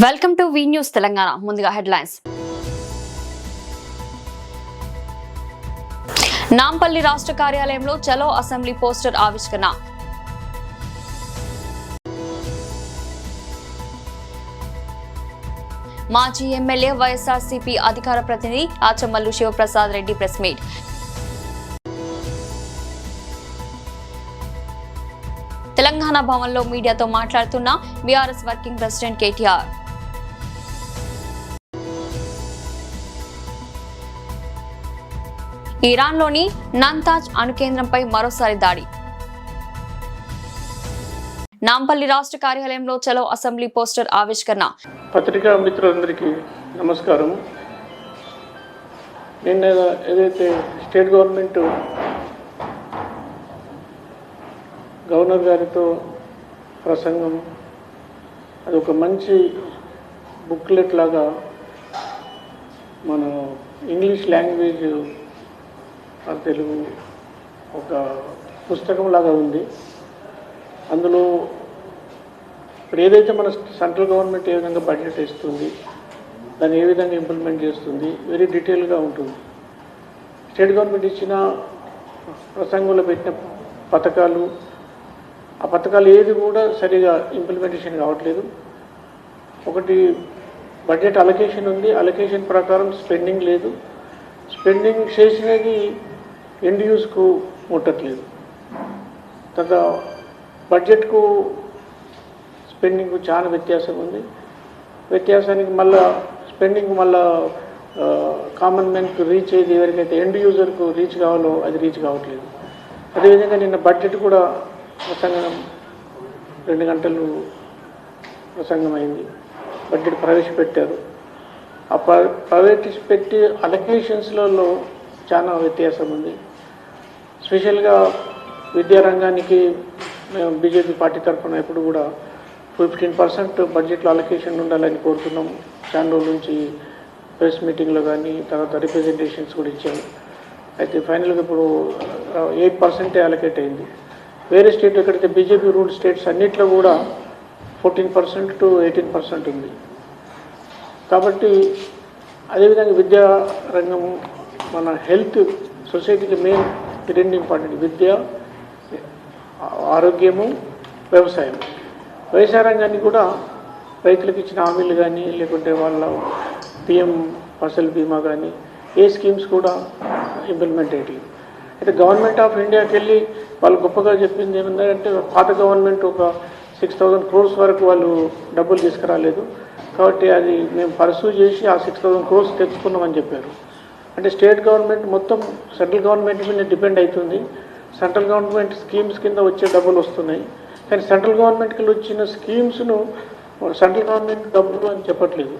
Welcome to V news Telangana. ముందుగా headlines. Nampally రాష్ట్ర కార్యాలయంలో చలో అసెంబ్లీ పోస్టర్ ఆవిష్కరణ. మాజీ ఎమ్మెల్యే వైఎస్ఆర్సీపీ అధికార ప్రతినిధి ఆచమల్లు శివప్రసాద్ రెడ్డి ప్రెస్ మీట్. తెలంగాణ భవన్లో మీడియాతో మాట్లాడుతున్న బీఆర్ఎస్ వర్కింగ్ ప్రెసిడెంట్ కేటీఆర్. ఇరాన్లోని నంతాజ్ అణు కేంద్రంపై మరోసారి దాడి. నాంపల్లి రాష్ట్ర కార్యాలయంలో చలో అసెంబ్లీ పోస్టర్ ఆవిష్కరణ. పత్రికా మిత్రులందరికీ నమస్కారం. నిన్న ఏదైతే స్టేట్ గవర్నమెంట్ గవర్నర్ గారితో ప్రసంగం, అది ఒక మంచి బుక్లెట్ లాగా మన ఇంగ్లీష్ లాంగ్వేజ్ తెలుగు ఒక పుస్తకం లాగా ఉంది. అందులో ఇప్పుడు ఏదైతే మన సెంట్రల్ గవర్నమెంట్ ఏ విధంగా బడ్జెట్ ఇస్తుంది, దాన్ని ఏ విధంగా ఇంప్లిమెంట్ చేస్తుంది, వెరీ డీటెయిల్గా ఉంటుంది. స్టేట్ గవర్నమెంట్ ఇచ్చిన ప్రసంగంలో పెట్టిన పథకాలు, ఆ పథకాలు ఏది కూడా సరిగా ఇంప్లిమెంటేషన్ కావట్లేదు. ఒకటి బడ్జెట్ అలొకేషన్ ఉంది, అలొకేషన్ ప్రకారం స్పెండింగ్ లేదు, స్పెండింగ్ చేసినది ఎండ్ యూస్కు ముట్టట్లేదు. తర్వాత బడ్జెట్కు స్పెండింగ్కు చాలా వ్యత్యాసం ఉంది. వ్యత్యాసానికి మళ్ళా స్పెండింగ్ మళ్ళా కామన్ మ్యాన్కు రీచ్ అయ్యేది, ఎవరికైతే ఎండ్ యూజర్కు రీచ్ కావాలో అది రీచ్ కావట్లేదు. అదేవిధంగా నిన్న బడ్జెట్ కూడా ప్రసంగం 2 గంటలు ప్రసంగం అయింది. బడ్జెట్ ప్రవేశపెట్టారు. ఆ ప్రవేశపెట్టి అలొకేషన్స్లలో చాలా వ్యత్యాసం ఉంది. స్పెషల్గా విద్యారంగానికి మేము బీజేపీ పార్టీ తరఫున ఎప్పుడు కూడా 15% బడ్జెట్లో అలొకేషన్ ఉండాలని కోరుతున్నాము. చాలా రోజుల నుంచి ప్రెస్ మీటింగ్లో కానీ తర్వాత రిప్రజెంటేషన్స్ కూడా ఇచ్చాము. అయితే ఫైనల్గా ఇప్పుడు 8% అలొకేట్ అయింది. వేరే స్టేట్ ఎక్కడైతే బీజేపీ రూల్ స్టేట్స్ అన్నిట్లో కూడా 14% to 18% ఉంది. కాబట్టి అదేవిధంగా విద్యా రంగం, మన హెల్త్, సొసైటీకి మెయిన్ 2 ఇంపార్టెంట్: విద్య, ఆరోగ్యము, వ్యవసాయం. వ్యవసాయ రంగాన్ని కూడా రైతులకు ఇచ్చిన హామీలు కానీ, లేకుంటే వాళ్ళ పిఎం ఫసల్ బీమా కానీ ఏ స్కీమ్స్ కూడా ఇంప్లిమెంట్ అయ్యట్లేదు. అయితే గవర్నమెంట్ ఆఫ్ ఇండియాకి వెళ్ళి వాళ్ళు గొప్పగా చెప్పింది ఏమిందంటే, పాత గవర్నమెంట్ ఒక 6,000 crores వరకు వాళ్ళు డబ్బులు తీసుకురాలేదు, కాబట్టి అది మేము పర్సూ చేసి ఆ 6,000 crores తెచ్చుకున్నామని చెప్పారు. అంటే స్టేట్ గవర్నమెంట్ మొత్తం సెంట్రల్ గవర్నమెంట్ మీద డిపెండ్ అవుతుంది. సెంట్రల్ గవర్నమెంట్ స్కీమ్స్ కింద వచ్చే డబ్బులు వస్తున్నాయి, కానీ సెంట్రల్ గవర్నమెంట్కి వచ్చిన స్కీమ్స్ను సెంట్రల్ గవర్నమెంట్ డబ్బులు అని చెప్పట్లేదు.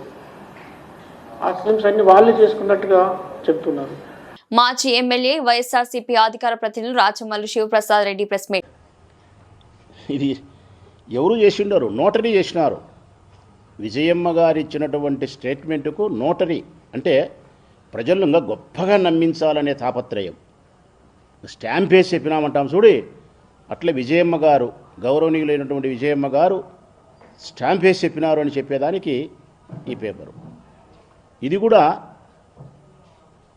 ఆ స్కీమ్స్ అన్ని వాళ్ళే చేసుకున్నట్టుగా చెప్తున్నారు. మాజీ ఎమ్మెల్యే వైఎస్ఆర్సీపీ అధికార ప్రతినిధులు రాచమల్లు శివప్రసాద్ రెడ్డి ప్రెస్ మీట్. ఇది ఎవరు చేసిండారు? నోటరీ చేసినారు. విజయమ్మ గారు ఇచ్చినటువంటి స్టేట్మెంటుకు నోటరీ అంటే ప్రజలను ఇంకా గొప్పగా నమ్మించాలనే తాపత్రయం. స్టాంప్ వేసి చెప్పినామంటాం చూడి, అట్లే విజయమ్మ గారు, గౌరవనీయులైనటువంటి విజయమ్మ గారు స్టాంప్ వేసి చెప్పినారు అని చెప్పేదానికి ఈ పేపరు. ఇది కూడా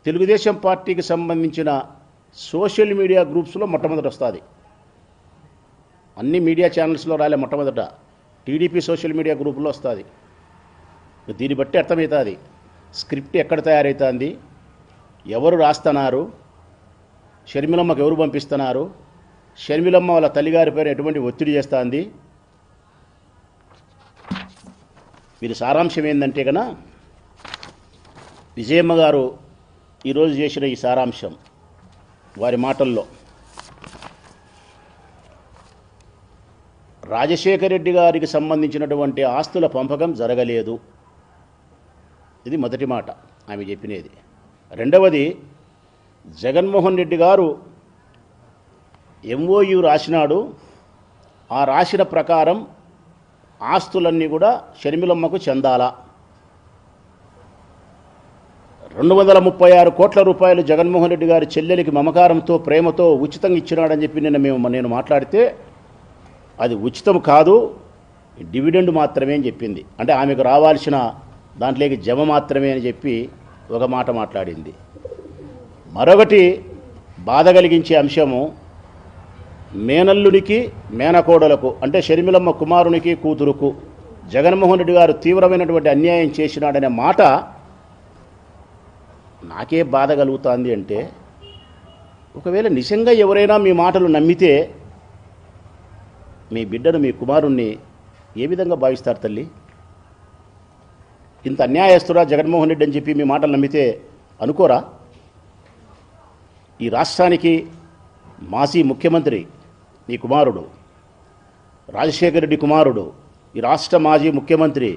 తెలుగుదేశం పార్టీకి సంబంధించిన సోషల్ మీడియా గ్రూప్స్లో మొట్టమొదట వస్తుంది. అన్ని మీడియా ఛానల్స్లో రాలే, మొట్టమొదట టీడీపీ సోషల్ మీడియా గ్రూపులో వస్తుంది. దీన్ని బట్టి అర్థమవుతుంది స్క్రిప్ట్ ఎక్కడ తయారవుతుంది, ఎవరు రాస్తున్నారు, షర్మిలమ్మకు ఎవరు పంపిస్తున్నారు, షర్మిలమ్మ వాళ్ళ తల్లిగారి పేరు ఎటువంటి ఒత్తిడి చేస్తుంది. మీరు సారాంశం ఏంటంటే కన్నా, విజయమ్మ గారు ఈరోజు చేసిన ఈ సారాంశం వారి మాటల్లో, రాజశేఖర రెడ్డి గారికి సంబంధించినటువంటి ఆస్తుల పంపకం జరగలేదు. ఇది మొదటి మాట ఆమె చెప్పినది. రెండవది, జగన్మోహన్ రెడ్డి గారు MOU రాసినాడు, ఆ రాసిన ప్రకారం ఆస్తులన్నీ కూడా షర్మిలమ్మకు చెందాలా. 236 కోట్ల రూపాయలు జగన్మోహన్ రెడ్డి గారి చెల్లెలికి మమకారంతో, ప్రేమతో ఉచితంగా ఇచ్చినాడని చెప్పి నేను మాట్లాడితే అది ఉచితం కాదు, డివిడెండ్ మాత్రమే అని చెప్పింది. అంటే ఆమెకు రావాల్సిన దాంట్లోకి జమ మాత్రమే అని చెప్పి ఒక మాట మాట్లాడింది. మరొకటి బాధ కలిగించే అంశము, మేనల్లుడికి మేనకోడలకు అంటే షర్మిలమ్మ కుమారునికి కూతురుకు జగన్మోహన్ రెడ్డి గారు తీవ్రమైనటువంటి అన్యాయం చేసినాడనే మాట నాకే బాధ కలుగుతుంది. అంటే ఒకవేళ నిజంగా ఎవరైనా మీ మాటలు నమ్మితే మీ బిడ్డను మీ కుమారుణ్ణి ఏ విధంగా భావిస్తారు తల్లి? ఇంత అన్యాయస్తురా జగన్మోహన్ రెడ్డి అని చెప్పి మీ మాటలు నమ్మితే అనుకోరా? ఈ రాష్ట్రానికి మాజీ ముఖ్యమంత్రి నీ కుమారుడు, రాజశేఖర రెడ్డి కుమారుడు, ఈ రాష్ట్ర మాజీ ముఖ్యమంత్రి,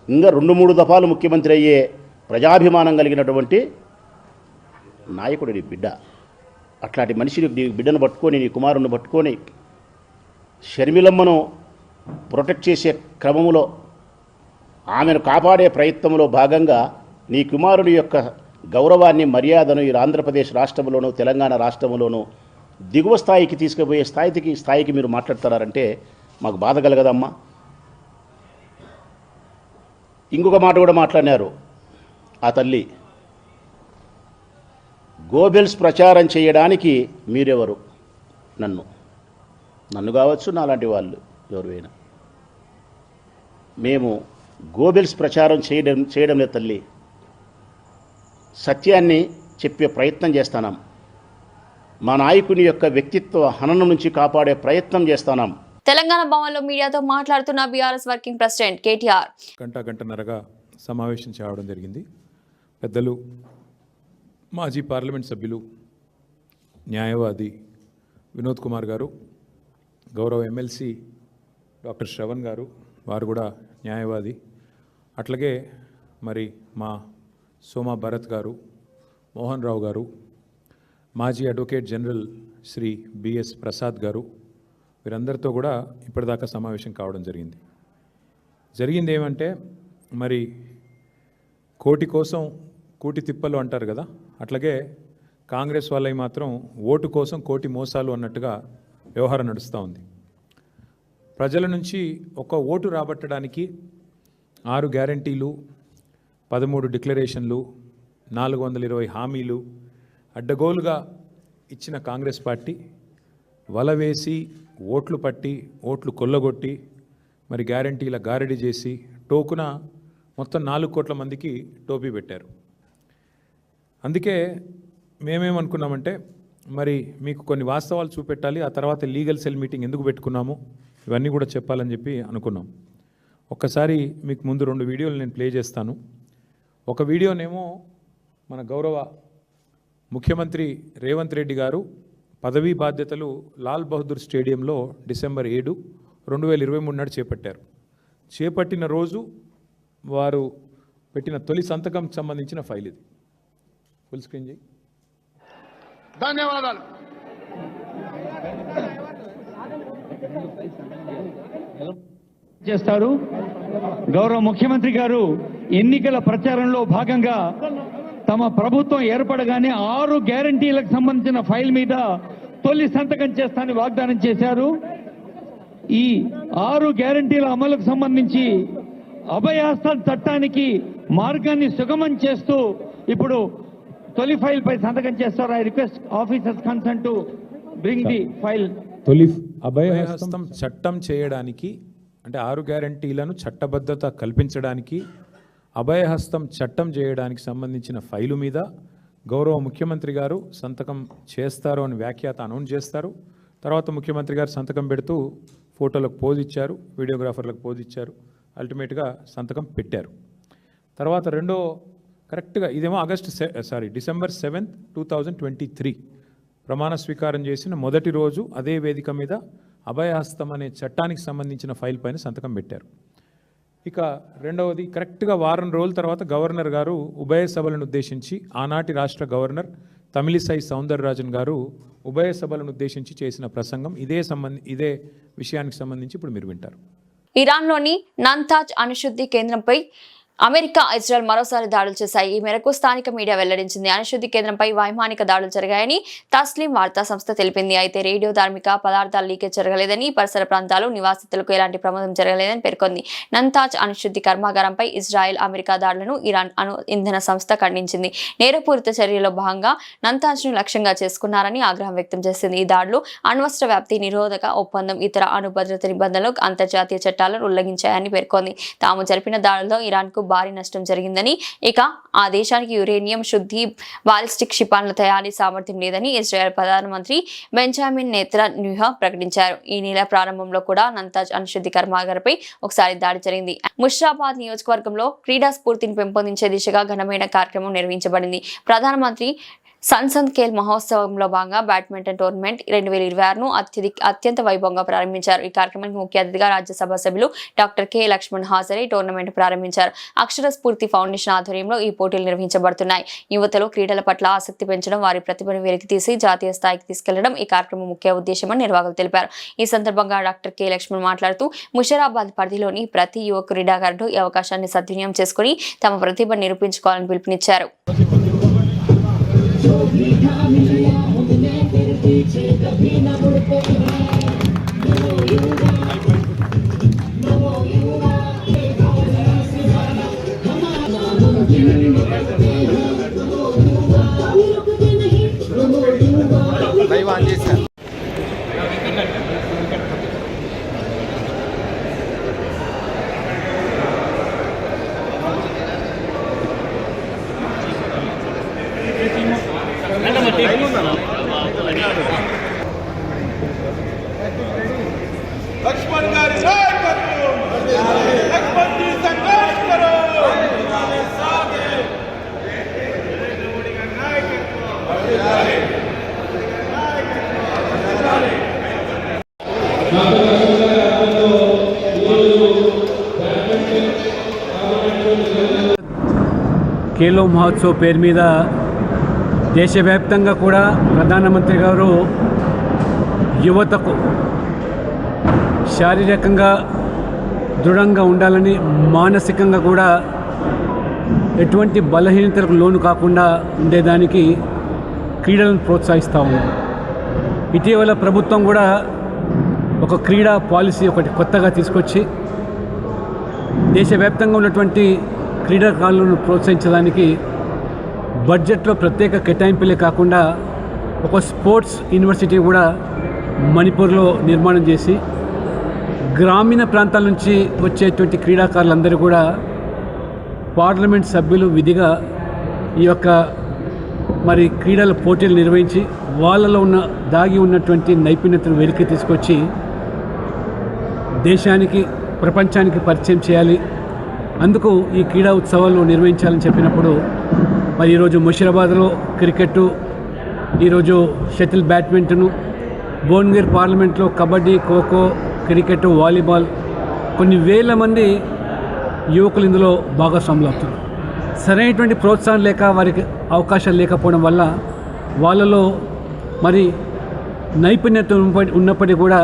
ఇంకా 2-3 దఫాలు ముఖ్యమంత్రి అయ్యే ప్రజాభిమానం కలిగినటువంటి నాయకుడు నీ బిడ్డ. అట్లాంటి మనిషిని నీ బిడ్డను పట్టుకొని నీ కుమారుని పట్టుకొని షర్మిలమ్మను ప్రొటెక్ట్ చేసే క్రమంలో ఆమెను కాపాడే ప్రయత్నంలో భాగంగా నీ కుమారుని యొక్క గౌరవాన్ని మర్యాదను ఈ ఆంధ్రప్రదేశ్ రాష్ట్రంలోనూ తెలంగాణ రాష్ట్రంలోనూ దిగువ స్థాయికి తీసుకుపోయే స్థాయికి మీరు మాట్లాడుతున్నారంటే మాకు బాధ కలగదమ్మా. ఇంకొక మాట కూడా మాట్లాడినారు ఆ తల్లి, గోబెల్స్ ప్రచారం చేయడానికి మీరెవరు? నన్ను కావచ్చు, నాలాంటి వాళ్ళు ఎవరైనా. మేము గోబెల్స్ ప్రచారం చేయడం లేదు తల్లి, సత్యాన్ని చెప్పే ప్రయత్నం చేస్తున్నాం. మా నాయకుని యొక్క వ్యక్తిత్వ హననం నుంచి కాపాడే ప్రయత్నం చేస్తున్నాం. తెలంగాణ భవన్లో మీడియాతో మాట్లాడుతున్న బీఆర్ఎస్ వర్కింగ్ ప్రెసిడెంట్ కేటీఆర్ గంటన్నరగా సమావేశం చేయడం జరిగింది. పెద్దలు మాజీ పార్లమెంట్ సభ్యులు న్యాయవాది వినోద్ కుమార్ గారు, గౌరవ ఎమ్మెల్సీ డాక్టర్ శ్రవణ్ గారు, వారు కూడా న్యాయవాది, అట్లాగే మరి మా సోమా భరత్ గారు, మోహన్ రావు గారు, మాజీ advocate general Shri BS Prasad గారు, వీరందరితో కూడా ఇప్పటిదాకా సమావేశం కావడం జరిగింది ఏమంటే, మరి కోటి కోసం కూటి తిప్పలు అంటారు కదా, అట్లాగే కాంగ్రెస్ వాళ్ళవి మాత్రం ఓటు కోసం కోటి మోసాలు అన్నట్టుగా వ్యవహారం నడుస్తూ ఉంది. ప్రజల నుంచి ఒక ఓటు రాబట్టడానికి 6 గ్యారంటీలు, 13 డిక్లరేషన్లు, 420 హామీలు అడ్డగోలుగా ఇచ్చిన కాంగ్రెస్ పార్టీ వల వేసి ఓట్లు పట్టి ఓట్లు కొల్లగొట్టి మరి గ్యారంటీల గారడీ చేసి టోకున మొత్తం 4 కోట్ల మందికి టోపీ పెట్టారు. అందుకే మేమేమనుకున్నామంటే, మరి మీకు కొన్ని వాస్తవాలు చూపెట్టాలి, ఆ తర్వాత లీగల్ సెల్ మీటింగ్ ఎందుకు పెట్టుకున్నాము ఇవన్నీ కూడా చెప్పాలని చెప్పి అనుకున్నాం. ఒక్కసారి మీకు ముందు 2 వీడియోలు నేను ప్లే చేస్తాను. ఒక వీడియోనేమో మన గౌరవ ముఖ్యమంత్రి రేవంత్ రెడ్డి గారు పదవీ బాధ్యతలు లాల్ బహదూర్ స్టేడియంలో డిసెంబర్ 7, 2023 నాడు చేపట్టారు. చేపట్టిన రోజు వారు పెట్టిన తొలి సంతకం సంబంధించిన ఫైల్ ఇది. ఫుల్ స్క్రీన్ చేయి. ధన్యవాదాలు. చేస్తారు. గౌరవ ముఖ్యమంత్రి గారు ఎన్నికల ప్రచారంలో భాగంగా తమ ప్రభుత్వం ఏర్పడగానే 6 గ్యారంటీలకు సంబంధించిన ఫైల్ మీద తొలి సంతకం చేస్తానని వాగ్దానం చేశారు. ఈ 6 గ్యారంటీల అమలుకు సంబంధించి అభయహస్తం చట్టానికి మార్గాన్ని సుగమం చేస్తూ ఇప్పుడు తొలి ఫైల్ పై సంతకం చేస్తారు. I request officers concern to bring the file. తొలి అభయహస్తం చట్టం చేయడానికి, అంటే 6 గ్యారంటీలను చట్టబద్ధత కల్పించడానికి అభయహస్తం చట్టం చేయడానికి సంబంధించిన ఫైలు మీద గౌరవ ముఖ్యమంత్రి గారు సంతకం చేస్తారు అని వ్యాఖ్యాత అనౌన్స్ చేస్తారు. తర్వాత ముఖ్యమంత్రి గారు సంతకం పెడుతూ ఫోటోలకు పోజ్ ఇచ్చారు, వీడియోగ్రాఫర్లకు పోజ్ ఇచ్చారు, అల్టిమేట్గా సంతకం పెట్టారు. తర్వాత రెండో కరెక్ట్గా ఇదేమో డిసెంబర్ 7, 2023 ప్రమాణ స్వీకారం చేసిన మొదటి రోజు అదే వేదిక మీద అభయహస్తం అనే చట్టానికి సంబంధించిన ఫైల్ పైన సంతకం పెట్టారు. ఇక రెండవది కరెక్ట్గా వారం రోజుల తర్వాత గవర్నర్ గారు ఉభయ సభలను ఉద్దేశించి, ఆనాటి రాష్ట్ర గవర్నర్ తమిళిసై సౌందరరాజన్ గారు ఉభయ సభలను ఉద్దేశించి చేసిన ప్రసంగం ఇదే విషయానికి సంబంధించి ఇప్పుడు మీరు వింటారు. ఇరాన్లోని నంతాజ్ అణుశుద్ధి కేంద్రంపై అమెరికా, ఇజ్రాయెల్ మరోసారి దాడులు చేశాయి. ఈ మేరకు స్థానిక మీడియా వెల్లడించింది. అణుశుద్ధి కేంద్రంపై వైమానిక దాడులు జరిగాయని తస్లీం వార్తా సంస్థ తెలిపింది. అయితే రేడియో ధార్మిక పదార్థాల లీకేజ్ జరగలేదని, పరిసర ప్రాంతాలు నివాసితులకు ఎలాంటి ప్రమాదం జరగలేదని పేర్కొంది. నంతాజ్ అణుశుద్ధి కర్మాగారంపై ఇజ్రాయెల్, అమెరికా దాడులను ఇరాన్ అణు ఇంధన సంస్థ ఖండించింది. నేరపూరిత చర్యలో భాగంగా నంతాజ్ను లక్ష్యంగా చేసుకున్నారని ఆగ్రహం వ్యక్తం చేసింది. ఈ దాడులు అణ్వస్త్ర వ్యాప్తి నిరోధక ఒప్పందం, ఇతర అణు భద్రత నిబంధనలు, అంతర్జాతీయ చట్టాలను ఉల్లంఘించాయని పేర్కొంది. తాము జరిపిన దాడుల్లో ఇరాన్కు భారీ నష్టం జరిగిందని, ఇక ఆ దేశానికి యురేనియం శుద్ధి, బాలిస్టిక్ క్షిపణుల తయారీ సామర్థ్యం లేదని ఇజ్రాయెల్ ప్రధానమంత్రి బెంజామిన్ నెతన్యాహు ప్రకటించారు. ఈ నెల ప్రారంభంలో కూడా నంతాజ్ అణుశుద్ధి కర్మాగారంపై ఒకసారి దాడి జరిగింది. ముషిరాబాద్ నియోజకవర్గంలో క్రీడా స్ఫూర్తిని పెంపొందించే దిశగా ఘనమైన కార్యక్రమం నిర్వహించబడింది. ప్రధానమంత్రి సంసద్ ఖేల్ మహోత్సవంలో భాగంగా బ్యాడ్మింటన్ టోర్నమెంట్ 2026ను అత్యంత వైభవంగా ప్రారంభించారు. ఈ కార్యక్రమానికి ముఖ్య అతిథిగా రాజ్యసభ సభ్యులు డాక్టర్ కె లక్ష్మణ్ హాజరై టోర్నమెంట్ ప్రారంభించారు. అక్షర స్ఫూర్తి ఫౌండేషన్ ఆధ్వర్యంలో ఈ పోటీలు నిర్వహించబడుతున్నాయి. యువతలో క్రీడల పట్ల ఆసక్తి పెంచడం, వారి ప్రతిభను వెలికితీసి జాతీయ స్థాయికి తీసుకెళ్లడం ఈ కార్యక్రమం ముఖ్య ఉద్దేశమని నిర్వాహకులు తెలిపారు. ఈ సందర్భంగా డాక్టర్ కె లక్ష్మణ్ మాట్లాడుతూ ముషిరాబాద్ పరిధిలోని ప్రతి యువ క్రీడాకారుడు ఈ అవకాశాన్ని సద్వినియోగం చేసుకుని తమ ప్రతిభను నిరూపించుకోవాలని పిలుపునిచ్చారు. लक्ष्मण गारी नायकत्व लक्ष्मण जी संघर्ष करो नरेंद्र मोदी का ఖేలో మహోత్సవ్ పేరు మీద దేశవ్యాప్తంగా కూడా ప్రధానమంత్రి గారు యువతకు శారీరకంగా దృఢంగా ఉండాలని, మానసికంగా కూడా ఎటువంటి బలహీనతలకు లోను కాకుండా ఉండేదానికి క్రీడలను ప్రోత్సహిస్తూ ఉన్నారు. ఇటీవల ప్రభుత్వం కూడా ఒక క్రీడా పాలసీ ఒకటి కొత్తగా తీసుకొచ్చి దేశవ్యాప్తంగా ఉన్నటువంటి క్రీడాకారులను ప్రోత్సహించడానికి బడ్జెట్లో ప్రత్యేక కేటాయింపులే కాకుండా ఒక స్పోర్ట్స్ యూనివర్సిటీ కూడా మణిపూర్లో నిర్మాణం చేసి గ్రామీణ ప్రాంతాల నుంచి వచ్చేటువంటి క్రీడాకారులందరూ కూడా పార్లమెంట్ సభ్యులు విధిగా ఈ యొక్క మరి క్రీడల పోటీలు నిర్వహించి వాళ్ళలో ఉన్న దాగి ఉన్నటువంటి నైపుణ్యతను వెలికి తీసుకొచ్చి దేశానికి, ప్రపంచానికి పరిచయం చేయాలి. అందుకు ఈ క్రీడా ఉత్సవాలు నిర్వహించాలని చెప్పినప్పుడు మరి ఈరోజు ముషిరాబాద్లో క్రికెట్, ఈరోజు షటిల్ బ్యాడ్మింటను, భువనగిరి పార్లమెంట్లో కబడ్డీ, ఖోఖో, క్రికెట్, వాలీబాల్ కొన్ని వేల మంది యువకులు ఇందులో భాగస్వాములు అవుతున్నారు. సరైనటువంటి ప్రోత్సాహం లేక, వారికి అవకాశాలు లేకపోవడం వల్ల వాళ్ళలో మరి నైపుణ్యత ఉన్నప్పటికీ కూడా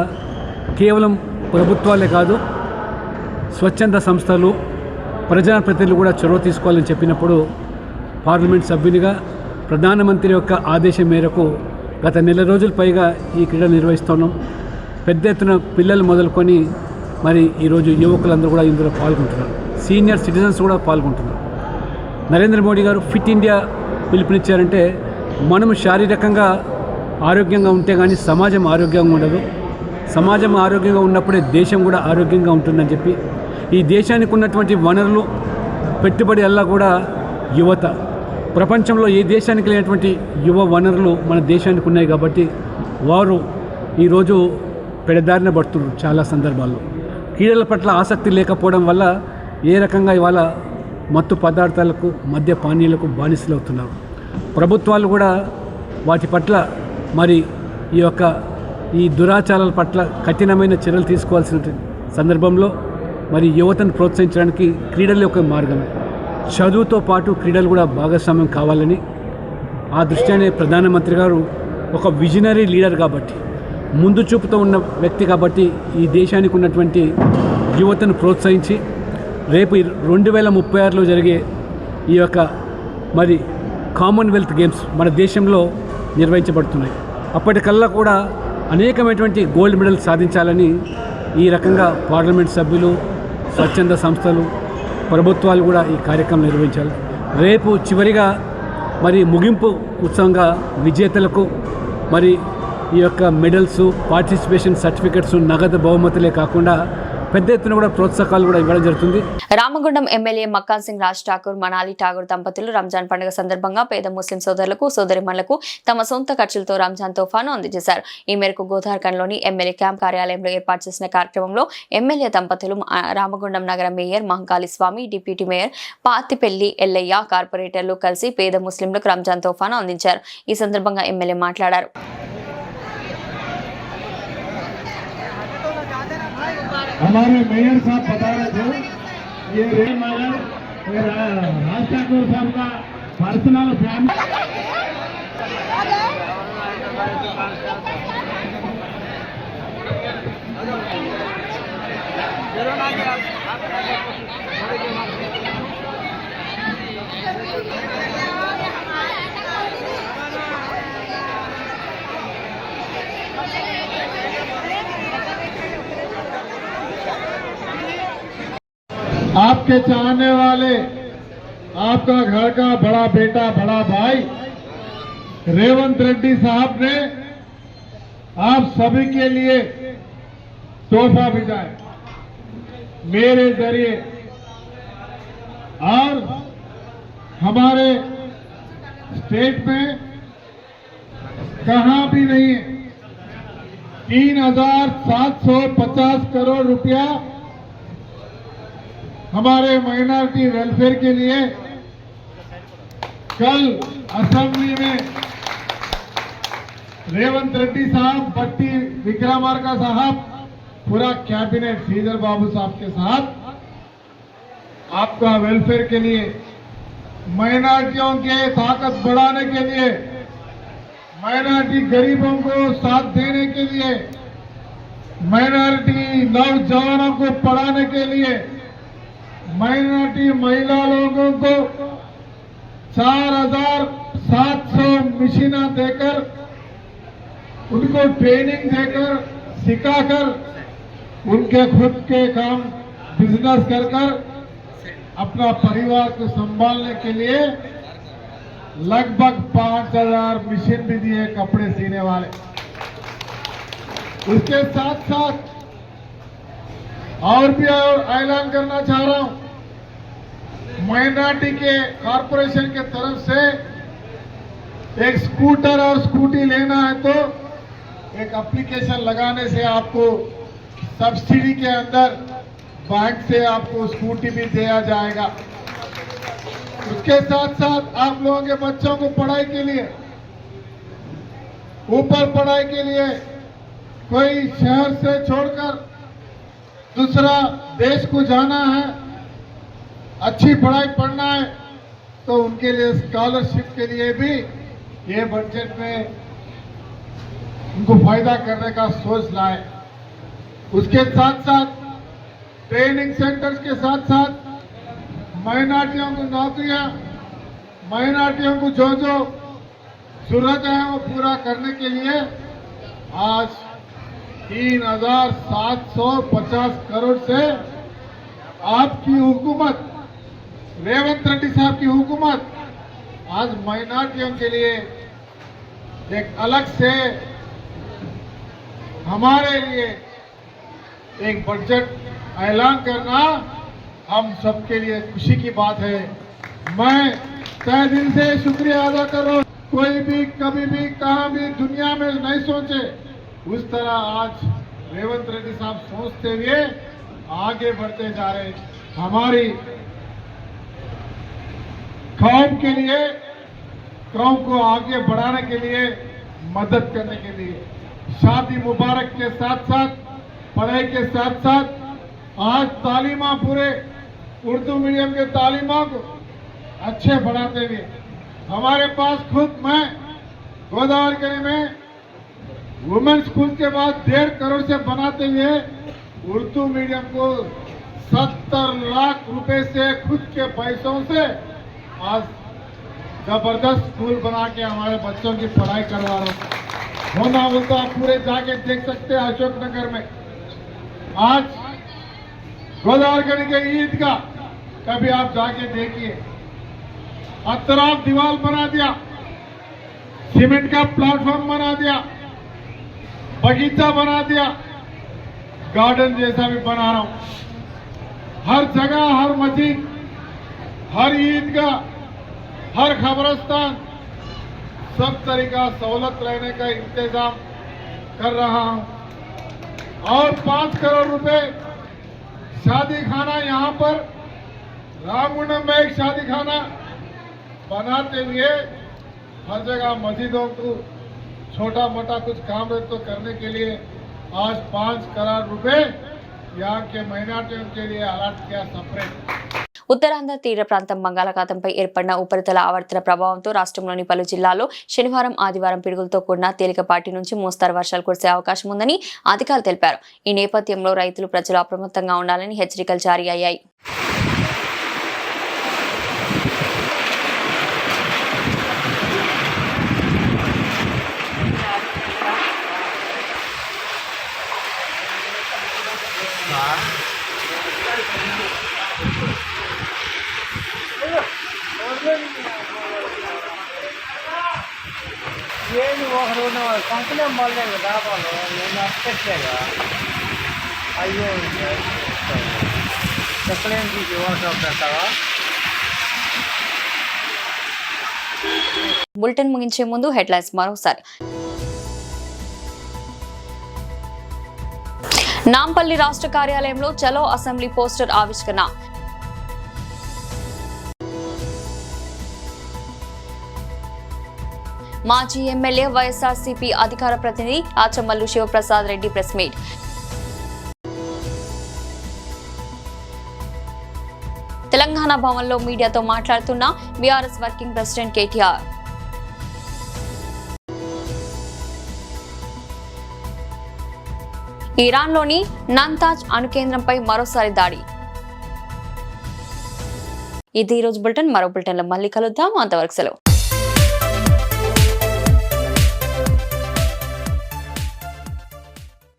కేవలం ప్రభుత్వాలే కాదు, స్వచ్ఛంద సంస్థలు, ప్రజాప్రతినిధులు కూడా చొరవ తీసుకోవాలని చెప్పినప్పుడు పార్లమెంట్ సభ్యునిగా ప్రధానమంత్రి యొక్క ఆదేశం మేరకు గత నెల రోజుల పైగా ఈ క్రీడ నిర్వహిస్తున్నాం. పెద్ద ఎత్తున పిల్లలు మొదలుకొని మరి ఈరోజు యువకులందరూ కూడా ఇందులో పాల్గొంటున్నారు. సీనియర్ సిటిజన్స్ కూడా పాల్గొంటున్నారు. నరేంద్ర మోడీ గారు ఫిట్ ఇండియా పిలుపునిచ్చారంటే మనం శారీరకంగా ఆరోగ్యంగా ఉంటే కానీ సమాజం ఆరోగ్యంగా ఉండదు. సమాజం ఆరోగ్యంగా ఉన్నప్పుడే దేశం కూడా ఆరోగ్యంగా ఉంటుందని చెప్పి ఈ దేశానికి ఉన్నటువంటి వనరులు, పెట్టుబడి అలా కూడా యువత. ప్రపంచంలో ఏ దేశానికి లేనటువంటి యువ వనరులు మన దేశానికి ఉన్నాయి కాబట్టి వారు ఈరోజు పెడదారిన పడుతున్నారు. చాలా సందర్భాల్లో క్రీడల పట్ల ఆసక్తి లేకపోవడం వల్ల ఏ రకంగా ఇవాళ మత్తు పదార్థాలకు, మద్య పానీయాలకు బానిసలు అవుతున్నారు. ప్రభుత్వాలు కూడా వాటి పట్ల మరి ఈ దురాచారాల పట్ల కఠినమైన చర్యలు తీసుకోవాల్సిన సందర్భంలో మరి యువతను ప్రోత్సహించడానికి క్రీడలు ఒక మార్గమే. చదువుతో పాటు క్రీడలు కూడా భాగస్వామ్యం కావాలని ఆ దృష్ట్యానే ప్రధానమంత్రి గారు ఒక విజనరీ లీడర్ కాబట్టి, ముందు చూపుతో ఉన్న వ్యక్తి కాబట్టి ఈ దేశానికి ఉన్నటువంటి యువతను ప్రోత్సహించి రేపు 2036లో జరిగే ఈ యొక్క మరి కామన్వెల్త్ గేమ్స్ మన దేశంలో నిర్వహించబడుతున్నాయి. అప్పటికల్లా కూడా అనేకమైనటువంటి గోల్డ్ మెడల్ సాధించాలని ఈ రకంగా పార్లమెంట్ సభ్యులు, స్వచ్ఛంద సంస్థలు, ప్రభుత్వాలు కూడా ఈ కార్యక్రమం నిర్వహించాలి. రేపు చివరిగా మరి ముగింపు ఉత్సవంగా విజేతలకు మరి ఈ యొక్క మెడల్స్, పార్టిసిపేషన్ సర్టిఫికెట్స్, నగదు బహుమతులే కాకుండా పెద్ద ఎత్తున కూడా ప్రోత్సాహకాలు కూడా ఇవ్వడం జరుగుతుంది. రామగుండం ఎమ్మెల్యే మక్కాన్ సింగ్ రాజ్ ఠాకూర్, మనాలి ఠాగూర్ దంపతులు రంజాన్ పండుగ సందర్భంగా పేద ముస్లిం సోదరులకు, సోదరిమణులకు తమ సొంత ఖర్చులతో రంజాన్ తోఫాను అందజేశారు. ఈ మేరకు గోదార్ఖండ్లోని ఎమ్మెల్యే క్యాంప్ కార్యాలయంలో ఏర్పాటు చేసిన కార్యక్రమంలో ఎమ్మెల్యే దంపతులు, రామగుండం నగర మేయర్ మహంకాళి స్వామి, డిప్యూటీ మేయర్ పాతిపెల్లి ఎల్లయ్య, కార్పొరేటర్లు కలిసి పేద ముస్లింలకు రంజాన్ తోఫాను అందించారు. ఈ సందర్భంగా ఎమ్మెల్యే మాట్లాడారు. हमारे मेयर साहब बता रहे थे ये राज ठाकुर साहब का पर्सनल फैमिली आपके चाहने वाले, आपका घर का बड़ा बेटा, बड़ा भाई रेवंत रेड्डी साहब ने आप सभी के लिए तोहफा भेजा है मेरे जरिए, और हमारे स्टेट में कहां भी नहीं है 3,750 करोड़ रुपया हमारे माइनॉरिटी वेलफेयर के लिए कल असेंबली में रेवंत रेड्डी साहब, भट्टी विक्रमार्का साहब, पूरा कैबिनेट श्रीधर बाबू साहब के साथ आपका वेलफेयर के लिए, माइनॉरिटियों के ताकत बढ़ाने के लिए, माइनॉरिटी गरीबों को साथ देने के लिए, माइनॉरिटी नौजवानों को पढ़ाने के लिए, माइनॉरिटी महिला लोगों को 4,700 मशीना देकर, उनको ट्रेनिंग देकर, सिखाकर, उनके खुद के काम बिजनेस कर अपना परिवार को संभालने के लिए लगभग 5,000 मशीन भी दिए कपड़े सीने वाले। उसके साथ साथ और भी ऐलान करना चाह रहा हूं, माइनॉरिटी के कॉरपोरेशन के तरफ से एक स्कूटर और स्कूटी लेना है तो एक एप्लीकेशन लगाने से आपको सब्सिडी के अंदर बैंक से आपको स्कूटी भी दिया जाएगा। उसके साथ साथ आप लोगों के बच्चों को पढ़ाई के लिए, ऊपर पढ़ाई के लिए कोई शहर से छोड़कर दूसरा देश को जाना है, अच्छी पढ़ाई पढ़ना है, तो उनके लिए स्कॉलरशिप के लिए भी ये बजट में उनको फायदा करने का सोच लाए। उसके साथ साथ ट्रेनिंग सेंटर्स के साथ साथ माइनॉरिटियों को नौकरियां, माइनॉरिटियों को जो जो जरूरत है वो पूरा करने के लिए आज 3,750 करोड़ से आपकी हुकूमत, रेवंत रेड्डी साहब की हुकूमत आज माइनॉरिटियों के लिए एक अलग से हमारे लिए एक बजट ऐलान करना हम सबके लिए खुशी की बात है। मैं तहे दिल से शुक्रिया अदा कर रहा हूं। कोई भी कभी भी कहां भी दुनिया में नहीं सोचे उस तरह आज रेवंत रेड्डी साहब सोचते हुए आगे बढ़ते जा रहे हैं। हमारी कौम के लिए, कौम को आगे बढ़ाने के लिए, मदद करने के लिए, शादी मुबारक के साथ साथ, पढ़ाई के साथ साथ आज तालीमा पूरे उर्दू मीडियम के तालीमा को अच्छे बढ़ाते हुए हमारे पास खुद मैं गोदावरी में वुमेन स्कूल के बाद 1.5 करोड़ से बनाते हुए उर्दू मीडियम को 70 लाख रुपए से खुद के पैसों से आज जबरदस्त स्कूल बना के हमारे बच्चों की पढ़ाई करवा रहे हैं। होना बोलता आप पूरे जाके देख सकते हैं अशोकनगर में आज गोदावरी के ईदगाह कभी आप जाके देखिए, अतराफ दीवार बना दिया, सीमेंट का प्लेटफॉर्म बना दिया, बगीचा बना दिया, गार्डन जैसा भी बना रहा हूं। हर जगह, हर मस्जिद, हर ईदगाह, हर खबरस्तान सब तरीका सहूलत रहने का इंतजाम कर रहा हूं। और 5 करोड़ रुपए शादी खाना यहाँ पर रामगुंडम में एक शादी खाना बनाते हुए हर जगह मस्जिदों को छोटा मोटा कुछ काम है तो करने के लिए आज 5 करोड़ रुपए यहाँ के माइनॉरिटियों के लिए अलर्ट किया सेपरेट। ఉత్తరాంధ్ర తీర ప్రాంతం బంగాళాఖాతంపై ఏర్పడిన ఉపరితల ఆవర్తన ప్రభావంతో రాష్ట్రంలోని పలు జిల్లాల్లో శనివారం ఆదివారం పిడుగులతో కూడిన తేలికపాటి నుంచి మోస్తారు వర్షాలు కురిసే అవకాశం ఉందని అధికారులు తెలిపారు. ఈ నేపథ్యంలో రైతులు ప్రజలు అప్రమత్తంగా ఉండాలని హెచ్చరికలు జారీ అయ్యాయి. ಏನು ఒకరు కంపెనీ మొదలైంది డాబాలో నేను అప్పట్లేగా అయ్యో చెప్పలేని తీసి వర్షం పెడతావా. బులెటిన్ ముగించే ముందు హెడ్లైన్స్ మరోసారి. నాంపల్లి రాష్ట్ర కార్యాలయంలో చలో అసెంబ్లీ పోస్టర్ ఆవిష్కరణ. మాజీ ఎమ్మెల్యే వైఎస్ఆర్సీపీ అధికార ప్రతినిధి ఆచమల్లు శివప్రసాద్ రెడ్డి ప్రెస్ మీట్. తెలంగాణ భవన్లో మీడియాతో మాట్లాడుతున్న బీఆర్ఎస్ వర్కింగ్ ప్రెసిడెంట్ కేటీఆర్. ఇరాన్లోని నంతాజ్ అణు కేంద్రంపై మరోసారి దాడి. ఇది ఈరోజు బులెటిన్. మరో బులెటిన్లో మళ్ళీ కలుద్దాం. అంతవరకు సెలవు.